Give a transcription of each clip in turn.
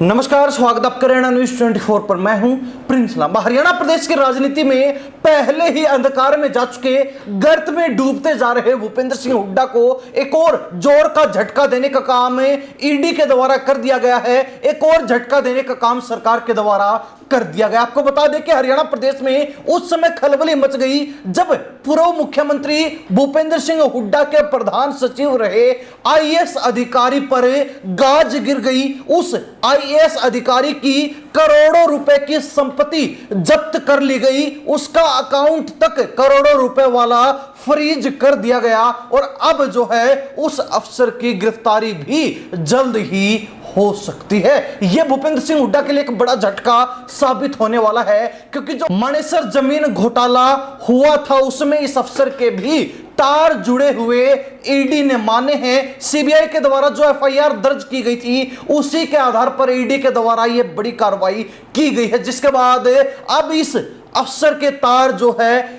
नमस्कार, स्वागत आपका हरियाणा न्यूज 24 पर। मैं हूं प्रिंस लांबा। हरियाणा प्रदेश की राजनीति में पहले ही अंधकार में जा चुके, गर्त में डूबते जा रहे भूपेंद्र सिंह हुड्डा को एक और जोर का झटका देने का काम ईडी के द्वारा कर दिया गया है। एक और झटका देने का काम सरकार के द्वारा कर दिया गया। आपको बता दें कि हरियाणा प्रदेश में उस समय खलबली मच गई जब पूर्व मुख्यमंत्री भूपेंद्र सिंह हुड्डा के प्रधान सचिव रहे आईएएस अधिकारी पर गाज गिर गई। उस आईएएस अधिकारी की करोड़ों रुपए की संपत्ति जब्त कर ली गई। उसका अकाउंट तक करोड़ों रुपए वाला फ्रीज कर दिया गया और अब जो है उस अफसर की गिरफ्तारी भी जल्द ही हो सकती है। यह भूपेंद्र सिंह हुड्डा के लिए एक बड़ा झटका साबित होने वाला है, क्योंकि जो मानेसर जमीन घोटाला हुआ था उसमें इस अफसर के भी तार जुड़े हुए ईडी ने माने हैं। सीबीआई के द्वारा जो एफआईआर दर्ज की गई थी उसी के आधार पर ईडी के द्वारा यह बड़ी कार्रवाई की गई है, जिसके बाद अब इस अफसर के तार जो है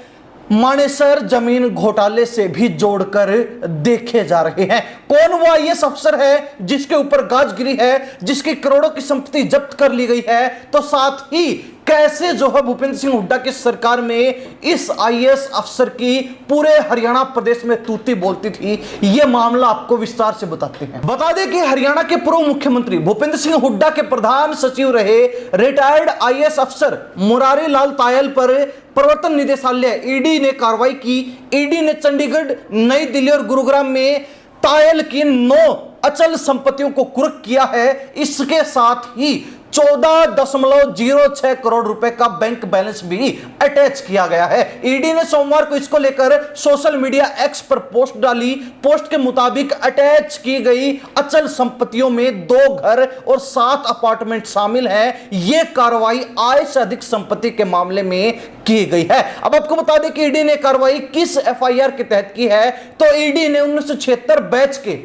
मानेसर जमीन घोटाले से भी जोड़कर देखे जा रहे हैं। कौन वो आईएएस अफसर है जिसके ऊपर गाज गिरी है, जिसकी करोड़ों की संपत्ति जब्त कर ली गई है, तो साथ ही कैसे जो है भूपेंद्र सिंह हुड्डा की सरकार में इस आईएएस अफसर की पूरे हरियाणा प्रदेश में तूती बोलती थी, यह मामला आपको विस्तार से बताते हैं। बता दें कि हरियाणा के पूर्व मुख्यमंत्री भूपेंद्र सिंह हुड्डा के प्रधान सचिव रहे रिटायर्ड आईएएस अफसर मुरारी लाल तायल पर प्रवर्तन निदेशालय ईडी ने कार्रवाई की। ईडी ने चंडीगढ़, नई दिल्ली और गुरुग्राम में तायल की 9 अचल संपत्तियों को कुर्क किया है। इसके साथ ही 14.06 करोड़ रुपए का बैंक बैलेंस भी अटैच किया गया है। ईडी ने सोमवार को इसको लेकर सोशल मीडिया एक्स पर पोस्ट डाली। पोस्ट के मुताबिक अटैच की गई अचल संपत्तियों में 2 घर और 7 अपार्टमेंट शामिल हैं। यह कार्रवाई आय से अधिक संपत्ति के मामले में की गई है। अब आपको बता दें कि ईडी ने कार्रवाई किस एफआईआर के तहत की है, तो ईडी ने 1976 बैच के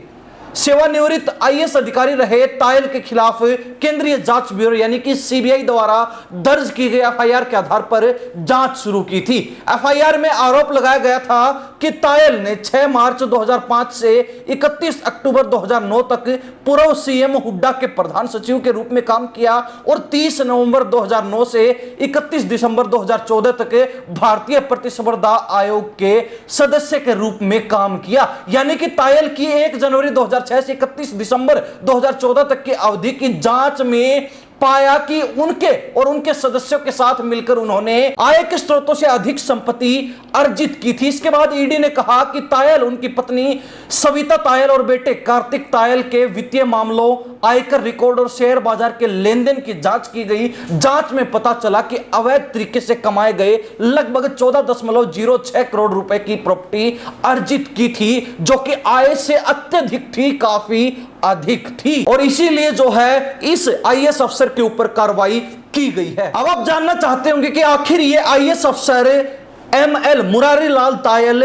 सेवानिवृत्त आईएएस अधिकारी रहे तायल के खिलाफ केंद्रीय जांच ब्यूरो यानी कि सीबीआई द्वारा दर्ज की गई एफआईआर के आधार पर जांच शुरू की थी। एफआईआर में आरोप लगाया गया था कि तायल ने 6 मार्च 2005 से 31 अक्टूबर 2009 तक पूर्व सीएम हुड्डा के प्रधान सचिव के रूप में काम किया और 30 नवंबर 2009 से 31 दिसंबर 2014 तक भारतीय प्रतिस्पर्धा आयोग के सदस्य के रूप में काम किया। यानी कि तायल की 1 जनवरी 2006 से 31 दिसंबर 2014 तक की अवधि की जांच में पाया कि उनके और उनके सदस्यों के साथ मिलकर उन्होंने आय के स्रोतों से अधिक संपत्ति अर्जित की थी। इसके बाद ईडी ने कहा कि तायल, उनकी पत्नी सविता तायल और बेटे कार्तिक तायल के वित्तीय मामलों, आयकर रिकॉर्ड और शेयर बाजार के लेन देन की जांच की गई। जांच में पता चला कि अवैध तरीके से कमाए गए लगभग 14.06 करोड़ रुपए की प्रॉपर्टी अर्जित की थी, जो कि आय से अत्यधिक थी, काफी अधिक थी, और इसीलिए जो है इस आईएएस अफसर के ऊपर कार्रवाई की गई है। अब आप जानना चाहते होंगे कि आखिर ये आईएएस अफसर एमएल मुरारी लाल तायल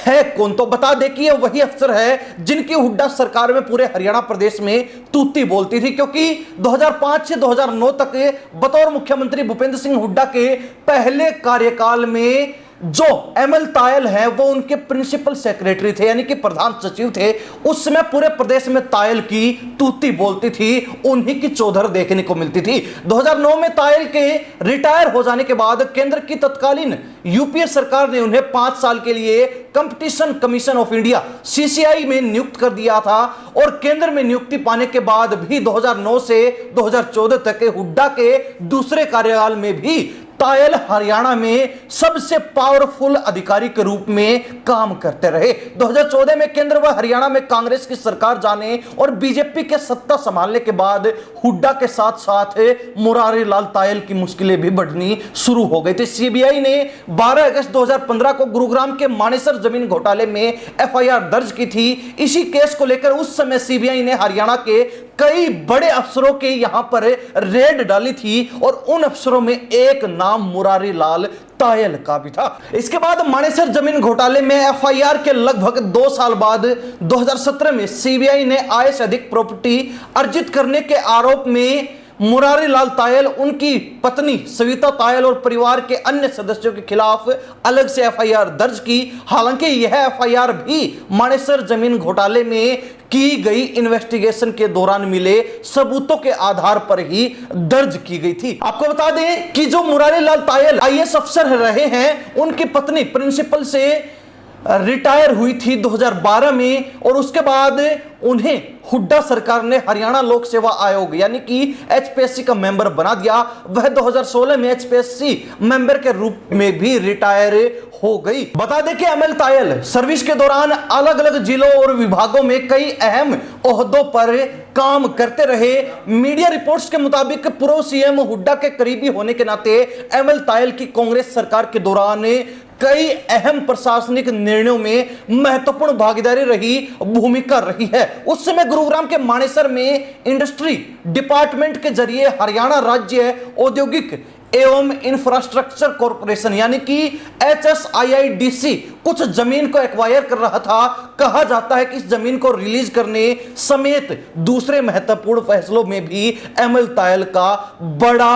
है कौन, तो बता दें कि ये वही अफसर है जिनकी हुड्डा सरकार में पूरे हरियाणा प्रदेश में तूती बोलती थी, क्योंकि 2005 से 2009 तक बतौर मुख्यमंत्री भूपेंद्र सिंह हुड्डा के पहले कार्यकाल में जो एमएल तायल है वो उनके प्रिंसिपल सेक्रेटरी थे, यानी कि प्रधान सचिव थे। उस समय पूरे प्रदेश में तायल की तूती बोलती थी, उन्हीं की चौधर देखने को मिलती थी। 2009 में तायल के रिटायर हो जाने के बाद केंद्र की तत्कालीन यूपीए सरकार ने उन्हें 5 साल के लिए competition commission of India CCI में नियुक्त कर दिया था, और केंद्र में नियुक्ति पाने के बाद भी 2009 से 2014 तक हुड्डा के दूसरे कार्यकाल में भी तायल हरियाणा में सबसे पावरफुल अधिकारी के रूप में काम करते रहे। 2014 में केंद्र व हरियाणा में कांग्रेस की सरकार जाने और बीजेपी के सत्ता संभालने के बाद हुड्डा के साथ साथ मुरारी लाल तायल की मुश्किलें भी बढ़नी शुरू हो गई थी। सीबीआई ने 12 अगस्त 2015 को गुरुग्राम के मानेसर जमीन घोटाले में एफआईआर दर्ज की थी। इसी केस को लेकर उस समय सीबीआई ने हरियाणा के कई बड़े अफसरों के यहां पर रेड डाली थी, और उन अफसरों में एक नाम मुरारी लाल तायल का भी था। इसके बाद मानेसर जमीन घोटाले में एफआईआर के लगभग 2 साल बाद 2017 में सीबीआई ने आय से अधिक प्रॉपर्टी अर्जित करने के आरोप में मुरारी लाल तायल, उनकी पत्नी सविता तायल और परिवार के अन्य सदस्यों के खिलाफ अलग से एफआईआर दर्ज की। हालांकि यह एफआईआर भी मानेसर जमीन घोटाले में की गई इन्वेस्टिगेशन के दौरान मिले सबूतों के आधार पर ही दर्ज की गई थी। आपको बता दें कि जो मुरारी लाल तायल आईएएस अफसर रहे हैं, उनकी पत्नी प्रिंसिपल से रिटायर हुई थी 2012 में और उसके बाद उन्हें हुड्डा सरकार ने हरियाणा लोक सेवा आयोग यानी कि एचपीएससी का मेंबर बना दिया। वह 2016 में एचपीएससी मेंबर के रूप में भी रिटायर हो गई। बता दें कि एमएल तायल सर्विस के दौरान अलग अलग जिलों और विभागों में कई अहम ओहदों पर काम करते रहे। मीडिया रिपोर्ट्स के मुताबिक पूर्व सीएम हुड्डा के करीबी होने के नाते एमएल तायल की कांग्रेस सरकार के दौरान कई अहम प्रशासनिक निर्णयों में महत्वपूर्ण भागीदारी रही, भूमिका रही है। उस समय गुरुग्राम के मानेसर में इंडस्ट्री डिपार्टमेंट के जरिए हरियाणा राज्य औद्योगिक एवं इंफ्रास्ट्रक्चर कॉर्पोरेशन यानी कि HSIIDC कुछ जमीन को एक्वायर कर रहा था। कहा जाता है कि इस जमीन को रिलीज करने समेत दूसरे महत्वपूर्ण फैसलों में भी एमएल तायल का बड़ा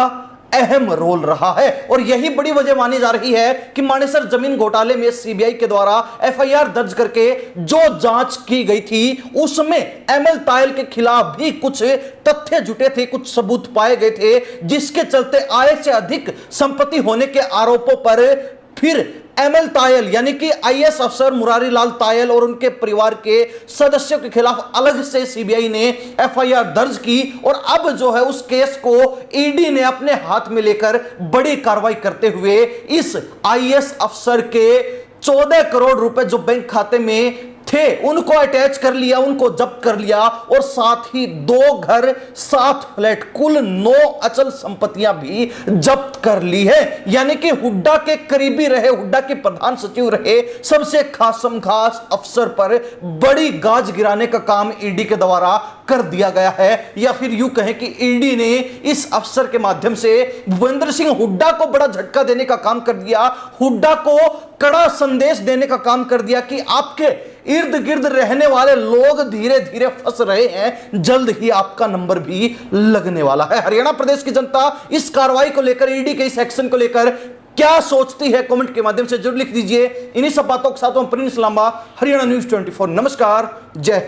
अहम रोल रहा है और यही बड़ी वजह मानी जा रही है कि मानेसर जमीन घोटाले में सीबीआई के द्वारा एफआईआर दर्ज करके जो जांच की गई थी उसमें एमएल तायल के खिलाफ भी कुछ तथ्य जुटे थे, कुछ सबूत पाए गए थे, जिसके चलते आय से अधिक संपत्ति होने के आरोपों पर फिर एमएल तायल यानी कि आईएएस अफसर मुरारी लाल तायल और उनके परिवार के सदस्यों के खिलाफ अलग से सीबीआई ने एफआईआर दर्ज की और अब जो है उस केस को ईडी ने अपने हाथ में लेकर बड़ी कार्रवाई करते हुए इस आईएएस अफसर के 14 करोड़ रुपए जो बैंक खाते में थे उनको अटैच कर लिया, उनको जब्त कर लिया और साथ ही 2 घर 7 फ्लैट कुल 9 अचल संपत्तियां भी जब्त कर ली है। यानी कि हुड्डा के करीबी रहे, हुड्डा के प्रधान सचिव रहे, सबसे खास अफसर पर बड़ी गाज गिराने का काम ईडी के द्वारा कर दिया गया है। या फिर यूं कहें कि ईडी ने इस अफसर के माध्यम से भूपेंद्र सिंह हुड्डा को बड़ा झटका देने का काम कर दिया, हुड्डा को कड़ा संदेश देने का काम कर दिया कि आपके इर्द गिर्द रहने वाले लोग धीरे धीरे फंस रहे हैं, जल्द ही आपका नंबर भी लगने वाला है। हरियाणा प्रदेश की जनता इस कार्रवाई को लेकर, ईडी के इस एक्शन को लेकर क्या सोचती है, कमेंट के माध्यम से जरूर लिख दीजिए। इन्हीं सब बातों के साथ प्रिंस लांबा, हरियाणा न्यूज 24। नमस्कार, जय हिंद।